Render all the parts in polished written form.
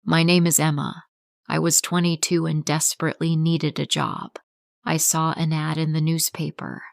My name is Emma. I was 22 and desperately needed a job. I saw an ad in the newspaper.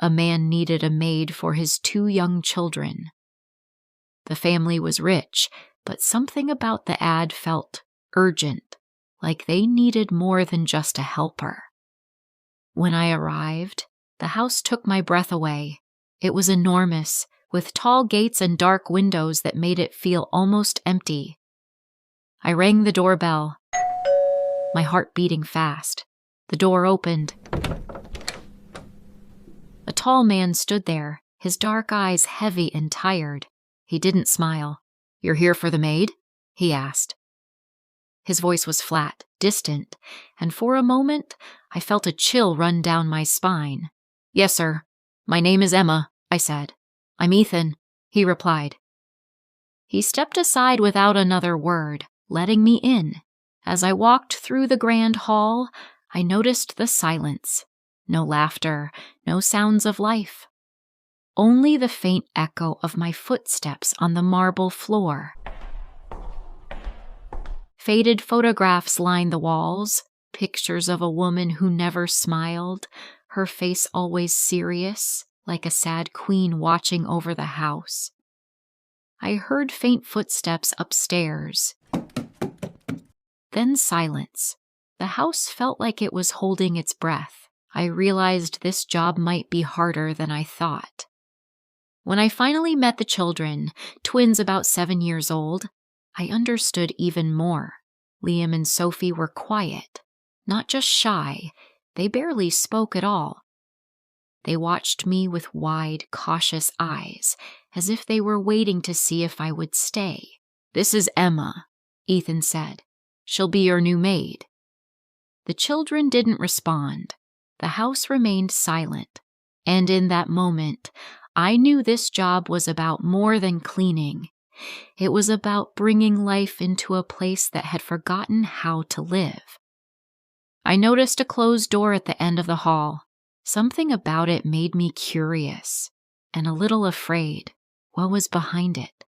A man needed a maid for his 2 young children. The family was rich, but something about the ad felt urgent, like they needed more than just a helper. When I arrived, the house took my breath away. It was enormous, with tall gates and dark windows that made it feel almost empty. I rang the doorbell, my heart beating fast. The door opened. A tall man stood there, his dark eyes heavy and tired. He didn't smile. "You're here for the maid?" he asked. His voice was flat, distant, and for a moment I felt a chill run down my spine. "Yes, sir. My name is Emma," I said. "I'm Ethan," he replied. He stepped aside without another word, letting me in. As I walked through the grand hall, I noticed the silence. No laughter, no sounds of life. Only the faint echo of my footsteps on the marble floor. Faded photographs lined the walls, pictures of a woman who never smiled, her face always serious, like a sad queen watching over the house. I heard faint footsteps upstairs. Then silence. The house felt like it was holding its breath. I realized this job might be harder than I thought. When I finally met the children, twins about 7 years old, I understood even more. Liam and Sophie were quiet, not just shy. They barely spoke at all. They watched me with wide, cautious eyes, as if they were waiting to see if I would stay. "This is Emma," Ethan said. "She'll be your new maid." The children didn't respond. The house remained silent, and in that moment, I knew this job was about more than cleaning. It was about bringing life into a place that had forgotten how to live. I noticed a closed door at the end of the hall. Something about it made me curious and a little afraid. What was behind it?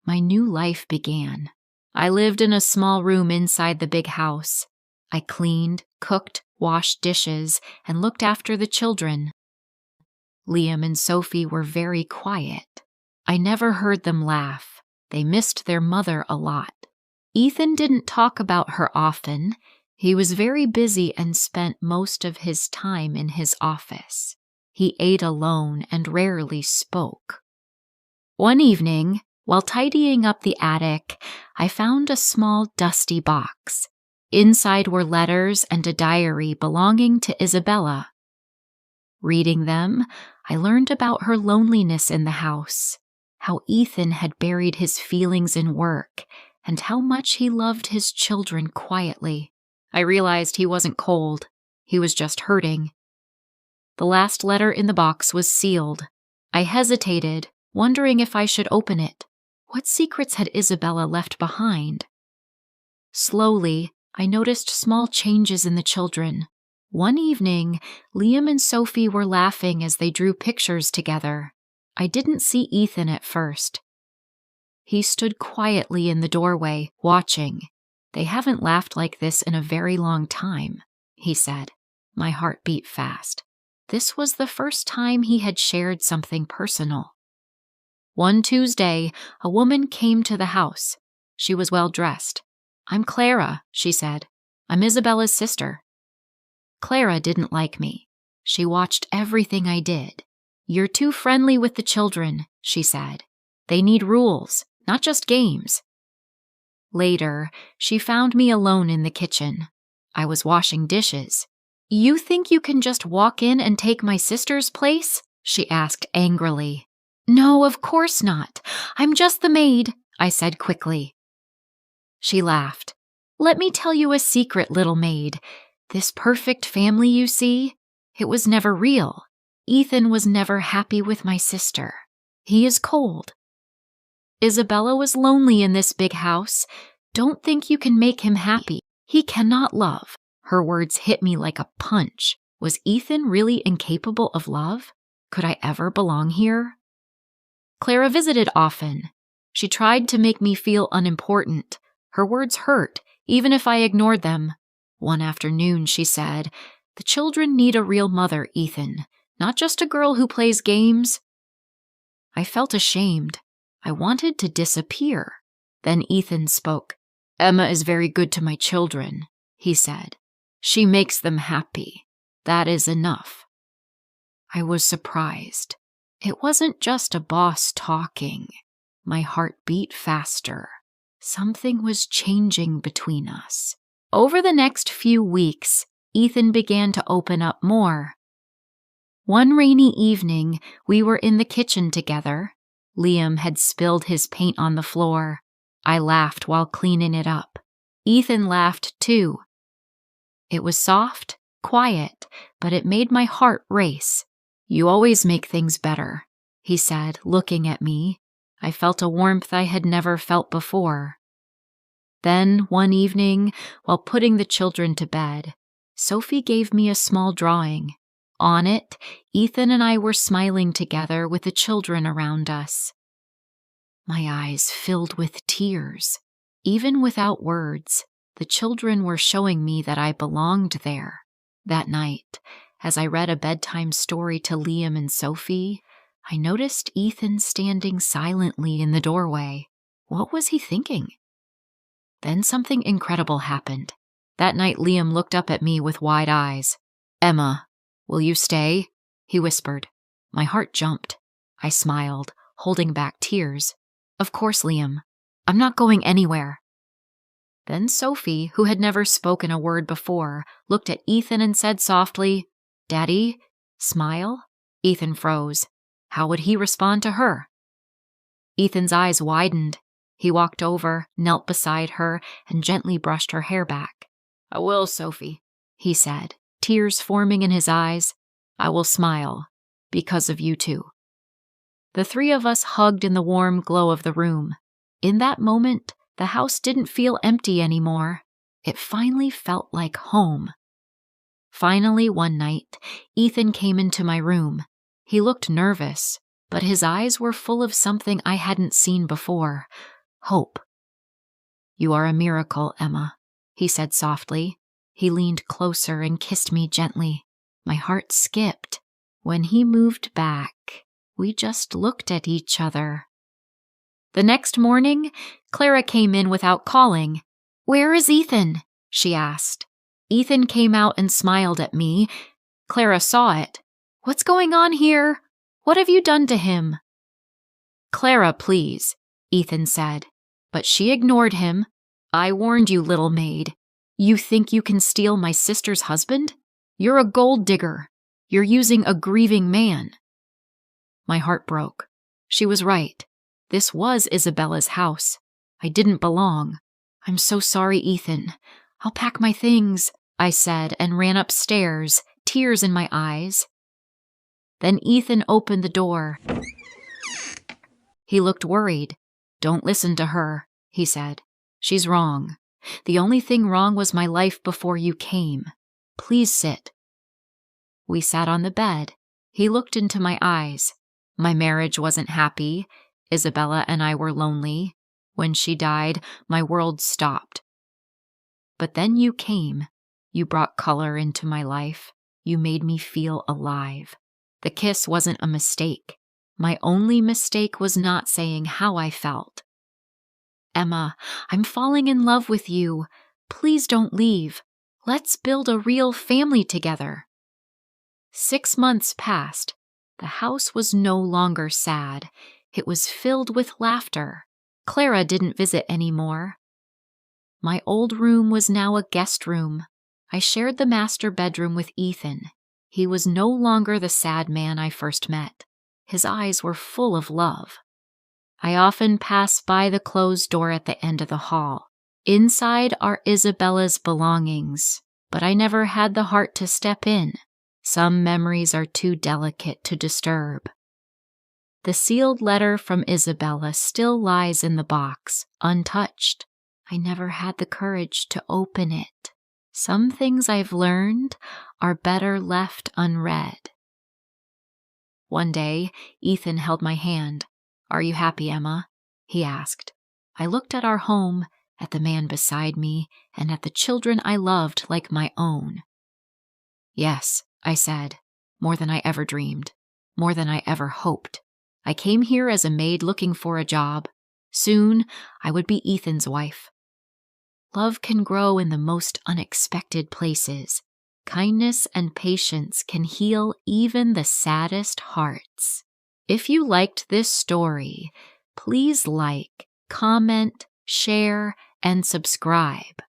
My new life began. I lived in a small room inside the big house. I cleaned, cooked, washed dishes, and looked after the children. Liam and Sophie were very quiet. I never heard them laugh. They missed their mother a lot. Ethan didn't talk about her often. He was very busy and spent most of his time in his office. He ate alone and rarely spoke. One evening, while tidying up the attic, I found a small dusty box. Inside were letters and a diary belonging to Isabella. Reading them, I learned about her loneliness in the house, how Ethan had buried his feelings in work, and how much he loved his children quietly. I realized he wasn't cold. He was just hurting. The last letter in the box was sealed. I hesitated, wondering if I should open it. What secrets had Isabella left behind? Slowly, I noticed small changes in the children. One evening, Liam and Sophie were laughing as they drew pictures together. I didn't see Ethan at first. He stood quietly in the doorway, watching. "They haven't laughed like this in a very long time," he said. My heart beat fast. This was the first time he had shared something personal. One Tuesday, a woman came to the house. She was well dressed. "I'm Clara," she said. "I'm Isabella's sister." Clara didn't like me. She watched everything I did. "You're too friendly with the children," she said. "They need rules, not just games." Later, she found me alone in the kitchen. I was washing dishes. "You think you can just walk in and take my sister's place?" she asked angrily. "No, of course not. I'm just the maid," I said quickly. She laughed. "Let me tell you a secret, little maid. This perfect family you see, it was never real. Ethan was never happy with my sister. He is cold. Isabella was lonely in this big house. Don't think you can make him happy. He cannot love." Her words hit me like a punch. Was Ethan really incapable of love? Could I ever belong here? Clara visited often. She tried to make me feel unimportant, Her words hurt, even if I ignored them. One afternoon, she said, "The children need a real mother, Ethan, not just a girl who plays games." I felt ashamed. I wanted to disappear. Then Ethan spoke. "Emma is very good to my children," he said. "She makes them happy. That is enough." I was surprised. It wasn't just a boss talking. My heart beat faster. Something was changing between us. Over the next few weeks, Ethan began to open up more. One rainy evening, we were in the kitchen together. Liam had spilled his paint on the floor. I laughed while cleaning it up. Ethan laughed too. It was soft, quiet, but it made my heart race. "You always make things better," he said, looking at me. I felt a warmth I had never felt before. Then, one evening, while putting the children to bed, Sophie gave me a small drawing. On it, Ethan and I were smiling together with the children around us. My eyes filled with tears. Even without words, the children were showing me that I belonged there. That night, as I read a bedtime story to Liam and Sophie, I noticed Ethan standing silently in the doorway. What was he thinking? Then something incredible happened. That night, Liam looked up at me with wide eyes. "Emma, will you stay?" he whispered. My heart jumped. I smiled, holding back tears. "Of course, Liam. I'm not going anywhere." Then Sophie, who had never spoken a word before, looked at Ethan and said softly, "Daddy, smile?" Ethan froze. How would he respond to her? Ethan's eyes widened. He walked over, knelt beside her, and gently brushed her hair back. "I will, Sophie," he said, tears forming in his eyes. "I will smile, because of you too." The three of us hugged in the warm glow of the room. In that moment, the house didn't feel empty anymore. It finally felt like home. Finally, one night, Ethan came into my room. He looked nervous, but his eyes were full of something I hadn't seen before. Hope. "You are a miracle, Emma," he said softly. He leaned closer and kissed me gently. My heart skipped. When he moved back, we just looked at each other. The next morning, Clara came in without calling. "Where is Ethan?" she asked. Ethan came out and smiled at me. Clara saw it. "What's going on here? What have you done to him?" "Clara, please," Ethan said, but she ignored him. "I warned you, little maid. You think you can steal my sister's husband? You're a gold digger. You're using a grieving man." My heart broke. She was right. This was Isabella's house. I didn't belong. "I'm so sorry, Ethan. I'll pack my things," I said, and ran upstairs, tears in my eyes. Then Ethan opened the door. He looked worried. "Don't listen to her," he said. "She's wrong. The only thing wrong was my life before you came. Please sit." We sat on the bed. He looked into my eyes. My marriage wasn't happy. Isabella and I were lonely. When she died, my world stopped. But then you came. You brought color into my life. You made me feel alive. The kiss wasn't a mistake. My only mistake was not saying how I felt. "Emma, I'm falling in love with you. Please don't leave. Let's build a real family together." 6 months passed. The house was no longer sad. It was filled with laughter. Clara didn't visit anymore. My old room was now a guest room. I shared the master bedroom with Ethan. He was no longer the sad man I first met. His eyes were full of love. I often pass by the closed door at the end of the hall. Inside are Isabella's belongings, but I never had the heart to step in. Some memories are too delicate to disturb. The sealed letter from Isabella still lies in the box, untouched. I never had the courage to open it. Some things I've learned are better left unread. One day, Ethan held my hand. "Are you happy, Emma?" he asked. I looked at our home, at the man beside me, and at the children I loved like my own. Yes, I said, more than I ever dreamed, more than I ever hoped. I came here as a maid looking for a job. Soon, I would be Ethan's wife. Love can grow in the most unexpected places. Kindness and patience can heal even the saddest hearts. If you liked this story, please like, comment, share, and subscribe.